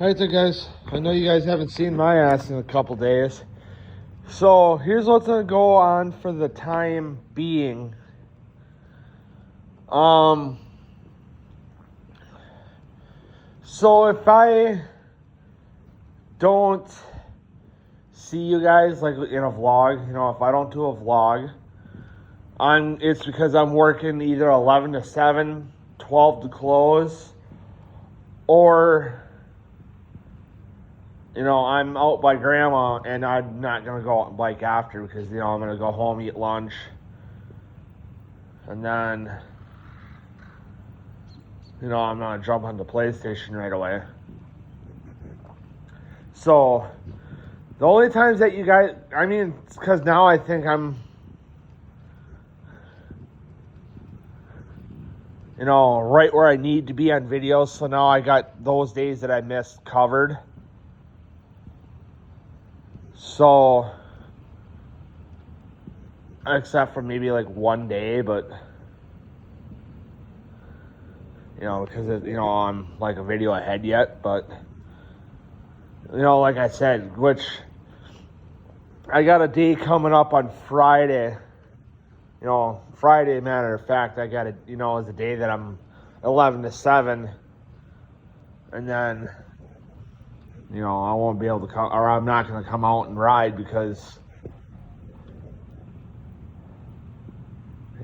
Alright there guys, I know you guys haven't seen my ass in a couple days. So here's what's gonna go on for the time being. So if I don't see you guys like in a vlog, if I don't do a vlog, it's because I'm working either 11 to 7, 12 to close, or I'm out by grandma and I'm not going to go out and bike after because, I'm going to go home, eat lunch, and then, I'm going to jump on the PlayStation right away. So, the only times that you guys, it's because now I think I'm, right where I need to be on videos. So now I got those days that I missed covered. So, except for maybe like one day, but, because, I'm like a video ahead yet, but, like I said, which I got a day coming up on Friday. Friday, matter of fact, I got it, is a day that I'm 11 to 7, and then, I won't be able to come, or I'm not going to come out and ride because,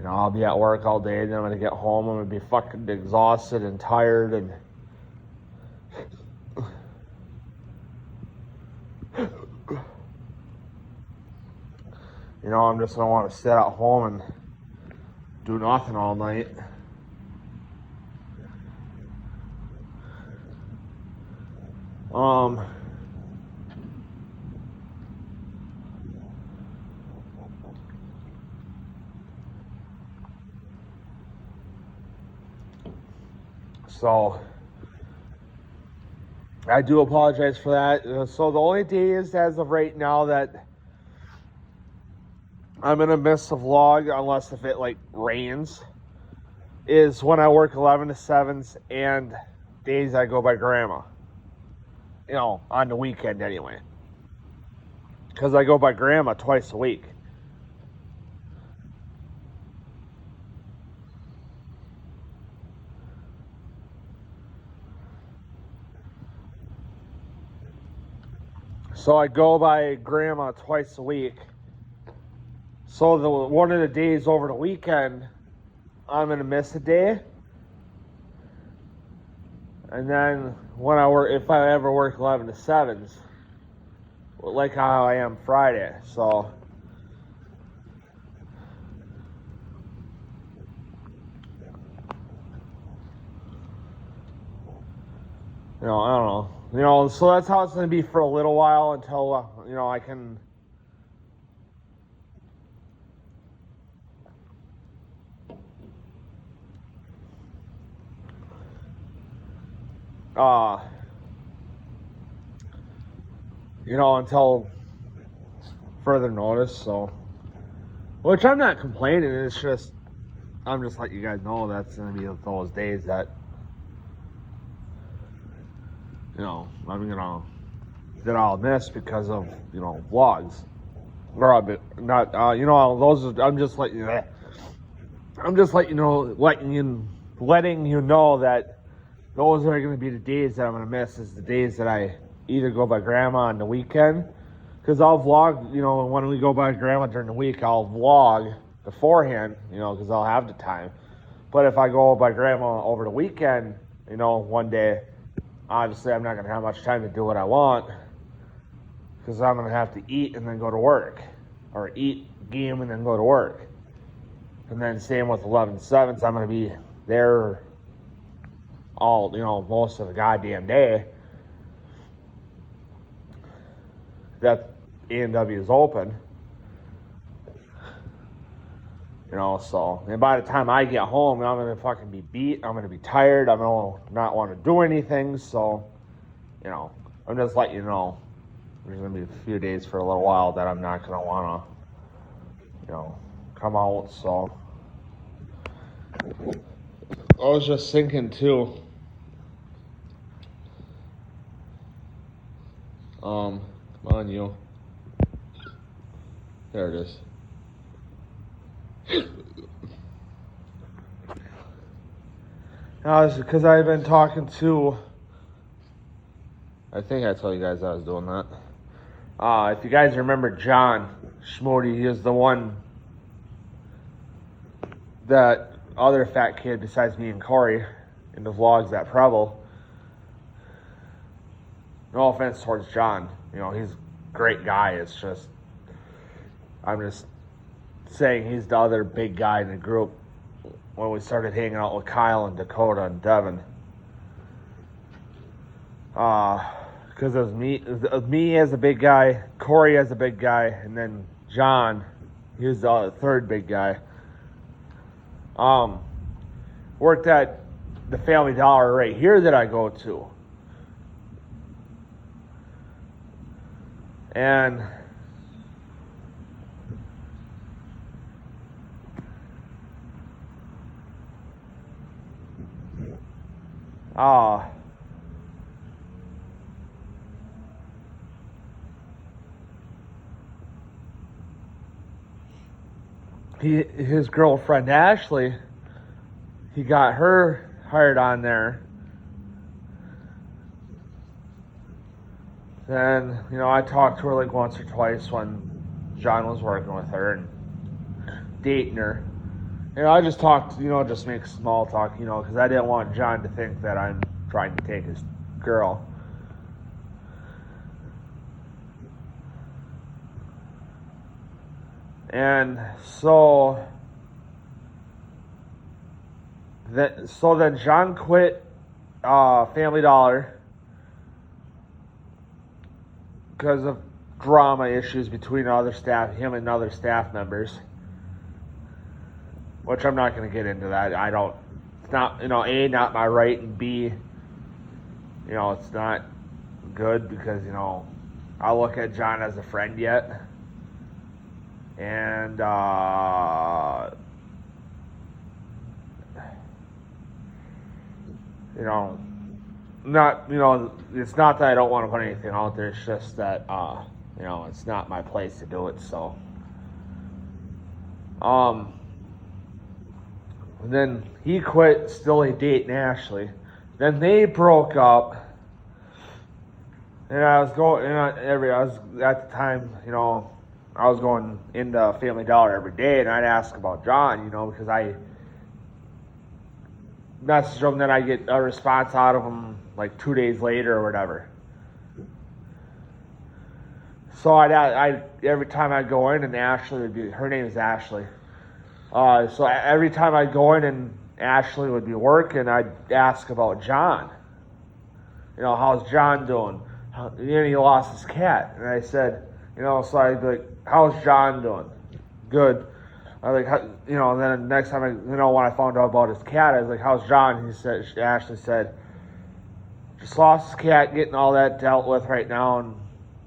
I'll be at work all day, and then I'm going to get home, I'm going to be fucking exhausted and tired, and I'm just going to want to sit at home and do nothing all night. So I do apologize for that. So the only day is, as of right now, that I'm going to miss a vlog, unless if it like rains, is when I work 11 to 7s and days I go by grandma. On the weekend anyway. Because I go by grandma twice a week. So I go by grandma twice a week. So one of the days over the weekend, I'm going to miss a day. And then when I work, if I ever work 11 to 7s, like how I am Friday. So, I don't know. So that's how it's going to be for a little while until, I can, until further notice. So, which I'm not complaining. It's just, I'm just letting you guys know that's going to be those days that, that I'll miss because of, vlogs. Or I'll be not, those, I'm just letting you know, letting you know that those are going to be the days that I'm going to miss, is the days that I either go by grandma on the weekend, because I'll vlog, when we go by grandma during the week, I'll vlog beforehand, because I'll have the time. But if I go by grandma over the weekend, one day, obviously I'm not going to have much time to do what I want, because I'm going to have to eat and then go to work, or eat, game, and then go to work. And then same with 11/7s, I'm going to be there all, most of the goddamn day that A&W is open. So, and by the time I get home, I'm going to fucking be beat, I'm going to be tired, I'm going to not want to do anything. So, I'm just letting you know, there's going to be a few days for a little while that I'm not going to want to, come out. So, I was just thinking too, Come on, you. There it is. Now, it's because I've been talking to. I think I told you guys I was doing that. If you guys remember John Schmody, he was the one, that other fat kid besides me and Corey in the vlogs at Preble. No offense towards John. You know, he's a great guy. It's just, I'm just saying he's the other big guy in the group when we started hanging out with Kyle and Dakota and Devin. Because it was me as a big guy, Corey as a big guy, and then John, he was the third big guy. Worked at the Family Dollar right here that I go to. And his girlfriend Ashley, he got her hired on there. Then, you know, I talked to her like once or twice when John was working with her and dating her. You know, I just talked, you know, just make small talk, you know, because I didn't want John to think that I'm trying to take his girl. And so then John quit Family Dollar because of drama issues between him and other staff members, which I'm not going to get into that. It's not, you know, A, not my right, and B, you know, it's not good because, you know, I look at John as a friend yet. And, you know, it's not that I don't want to put anything out there. It's just that, you know, it's not my place to do it. So, and then he quit, still dating Ashley. Then they broke up. And I was at the time, you know, I was going into Family Dollar every day, and I'd ask about John, you know, because I message him, then I get a response out of him like 2 days later or whatever. So I every time I'd go in, and Ashley would be, her name is Ashley. So every time I'd go in and Ashley would be working, I'd ask about John. You know, how's John doing? You know, he lost his cat. And I said, you know, so I'd be like, how's John doing? Good. I was like, you know, and then the next time when I found out about his cat, I was like, how's John? Ashley said, just lost his cat, getting all that dealt with right now, and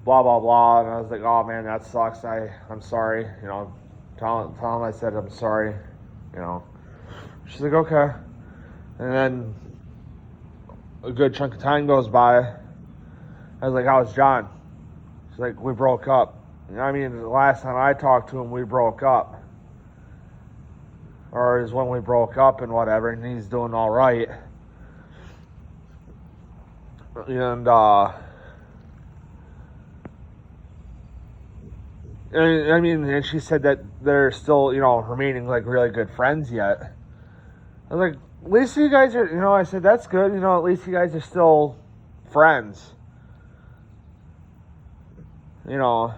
blah, blah, blah. And I was like, oh man, that sucks. I'm sorry. You know, tell him I said I'm sorry. You know. She's like, okay. And then a good chunk of time goes by. I was like, how's John? She's like, we broke up. I mean, the last time I talked to him, we broke up. Or is when we broke up and whatever, and he's doing all right. And I mean, and she said that they're still, you know, remaining like really good friends yet. I was like, at least you guys are, you know, I said, that's good, you know, at least you guys are still friends. You know,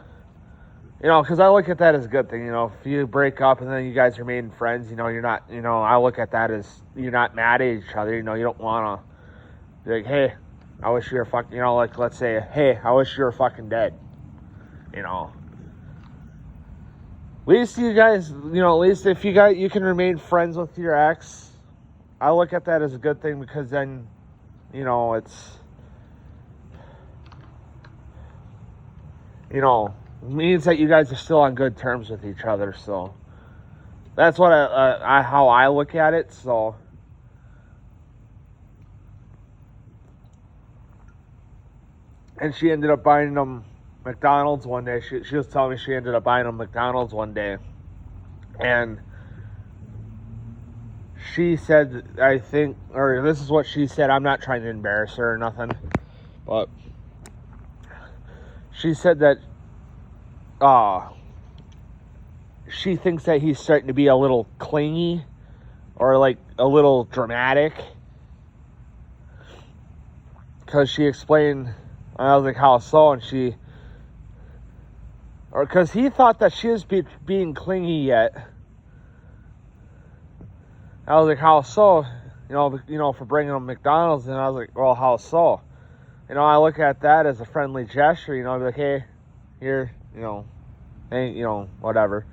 because I look at that as a good thing. You know, if you break up and then you guys remain friends, you know, you're not, you know, I look at that as you're not mad at each other. You know, you don't want to be like, hey, I wish you were fucking, you know, like let's say, hey, I wish you were fucking dead. You know, at least you guys, you know, at least if you can remain friends with your ex. I look at that as a good thing because then, you know, it's, you know, means that you guys are still on good terms with each other. So that's what how I look at it. So And she ended up buying them McDonald's one day. She was telling me she ended up buying them McDonald's one day. And she said, I think, or this is what she said. I'm not trying to embarrass her or nothing. But she said that she thinks that he's starting to be a little clingy or like a little dramatic. Because she explained, and I was like, how so? And because he thought that she was being clingy yet. I was like, how so? You know, for bringing them McDonald's. And I was like, well, how so? You know, I look at that as a friendly gesture. You know, I'd be like, hey, here, you know, hey, you know, whatever.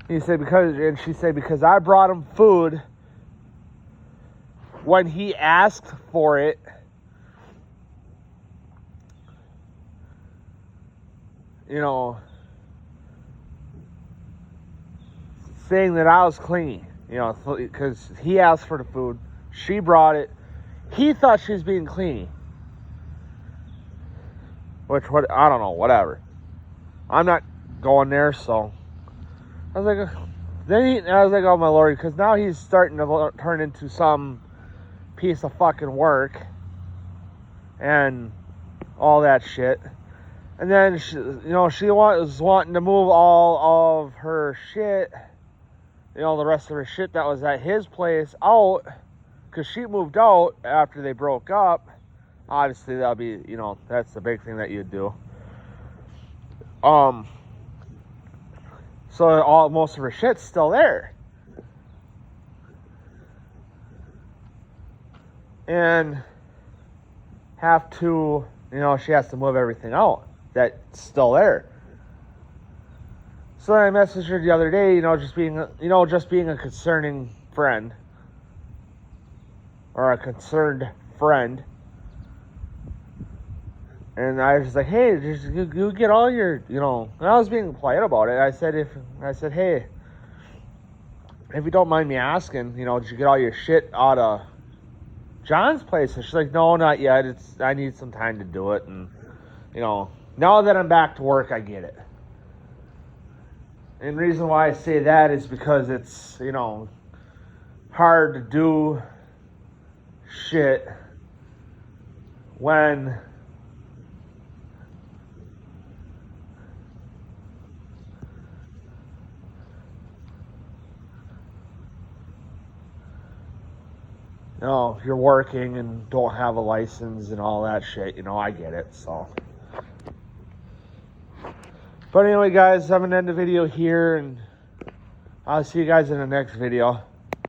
He said, and she said, because I brought him food when he asked for it. You know, saying that I was clingy, you know, because he asked for the food, she brought it, he thought she was being clingy, which, I don't know, whatever. I'm not going there, so I was like, I was like, oh my lord, because now he's starting to turn into some piece of fucking work and all that shit. And then, she was wanting to move all of her shit, you know, the rest of her shit that was at his place out, because she moved out after they broke up. Obviously, that'll be, you know, that's the big thing that you'd do. So most of her shit's still there. And have to, you know, she has to move everything out that's still there. So I messaged her the other day, just being a concerning friend, or a concerned friend. And I was just like, hey, you get all your, and I was being polite about it. I said, hey, if you don't mind me asking, did you get all your shit out of John's place? And she's like, no, not yet. I need some time to do it. And, now that I'm back to work, I get it. And the reason why I say that is because it's, hard to do shit when you're working and don't have a license and all that shit. I get it, so. But anyway, guys, I'm going to end the video here, and I'll see you guys in the next video.